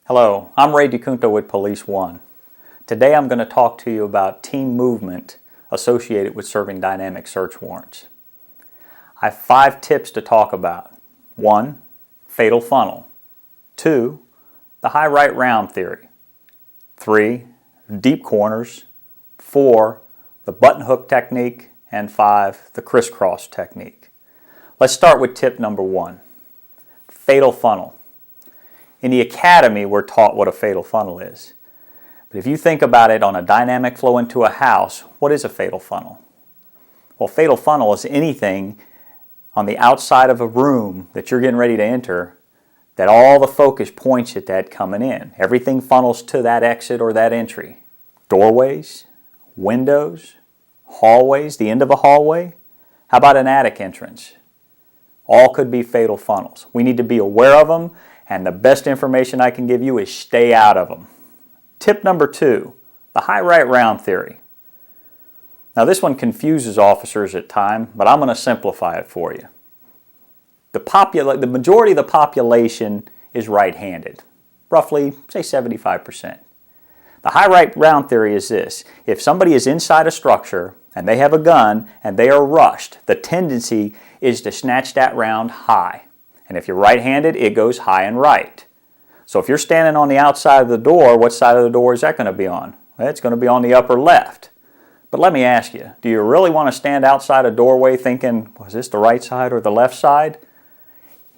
Hello, I'm Ray DeCunto with Police One. Today I'm going to talk to you about team movement associated with serving dynamic search warrants. I have 5 tips to talk about. 1. Fatal funnel. 2. The high right round theory. 3. Deep corners. 4. The button hook technique. And 5. The crisscross technique. Let's start with tip number 1. Fatal funnel. In the academy, we're taught what a fatal funnel is. But if you think about it on a dynamic flow into a house, what is a fatal funnel? Well, fatal funnel is anything on the outside of a room that you're getting ready to enter that all the focus points at that coming in. Everything funnels to that exit or that entry. Doorways, windows, hallways, the end of a hallway. How about an attic entrance? All could be fatal funnels. We need to be aware of them, and the best information I can give you is stay out of them. Tip number 2, the high right round theory. Now this one confuses officers at times, but I'm going to simplify it for you. The majority of the population is right-handed, roughly, say 75%. The high right round theory is this: if somebody is inside a structure and they have a gun and they are rushed, the tendency is to snatch that round high. And if you're right-handed, it goes high and right. So if you're standing on the outside of the door, what side of the door is that going to be on? Well, it's going to be on the upper left. But let me ask you, do you really want to stand outside a doorway thinking, was this the right side or the left side?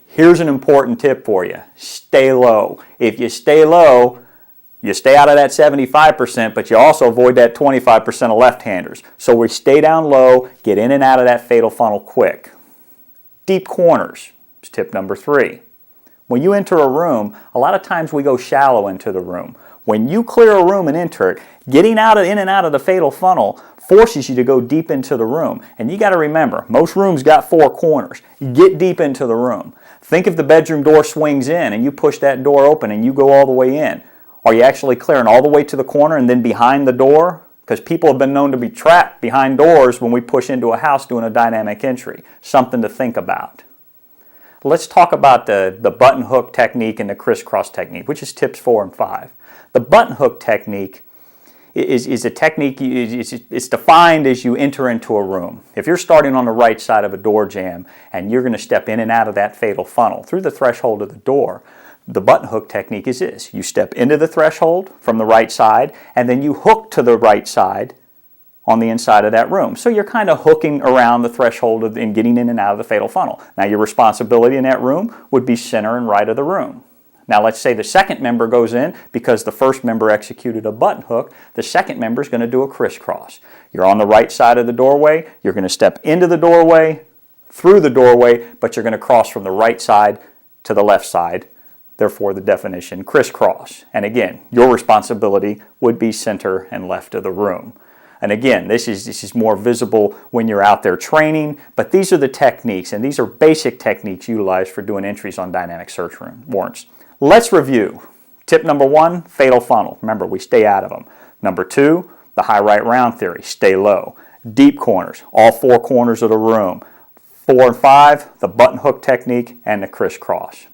Here's an important tip for you. Stay low. If you stay low, you stay out of that 75%, but you also avoid that 25% of left-handers. So we stay down low, get in and out of that fatal funnel quick. Deep corners. Tip number 3. When you enter a room, a lot of times we go shallow into the room. When you clear a room and enter it, getting in and out of the fatal funnel forces you to go deep into the room. And you got to remember, most rooms got 4 corners. You get deep into the room. Think if the bedroom door swings in and you push that door open and you go all the way in. Are you actually clearing all the way to the corner and then behind the door? Because people have been known to be trapped behind doors when we push into a house doing a dynamic entry. Something to think about. Let's talk about the button hook technique and the crisscross technique, which is tips 4 and 5. The button hook technique is a technique, it's defined as you enter into a room. If you're starting on the right side of a door jamb and you're going to step in and out of that fatal funnel through the threshold of the door, the button hook technique is this. You step into the threshold from the right side and then you hook to the right side on the inside of that room. So you're kind of hooking around the threshold and getting in and out of the fatal funnel. Now your responsibility in that room would be center and right of the room. Now let's say the second member goes in because the first member executed a button hook. The second member is going to do a crisscross. You're on the right side of the doorway. You're going to step into the doorway, through the doorway, but you're going to cross from the right side to the left side. Therefore the definition crisscross. And again, your responsibility would be center and left of the room. And again, this is more visible when you're out there training, but these are the techniques, and these are basic techniques utilized for doing entries on dynamic search warrants. Let's review. Tip number 1, fatal funnel. Remember, we stay out of them. Number 2, the high right round theory. Stay low. Deep corners, all 4 corners of the room. 4 and 5, the button hook technique and the crisscross.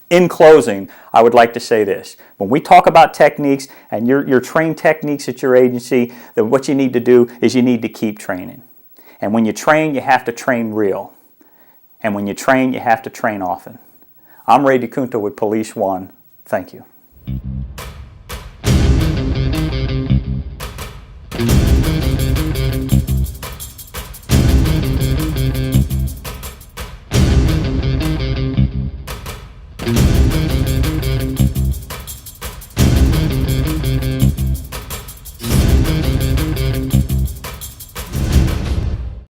In closing, I would like to say this. When we talk about techniques and you're trained techniques at your agency, then what you need to do is you need to keep training. And when you train, you have to train real. And when you train, you have to train often. I'm Ray DeCunto with Police One. Thank you.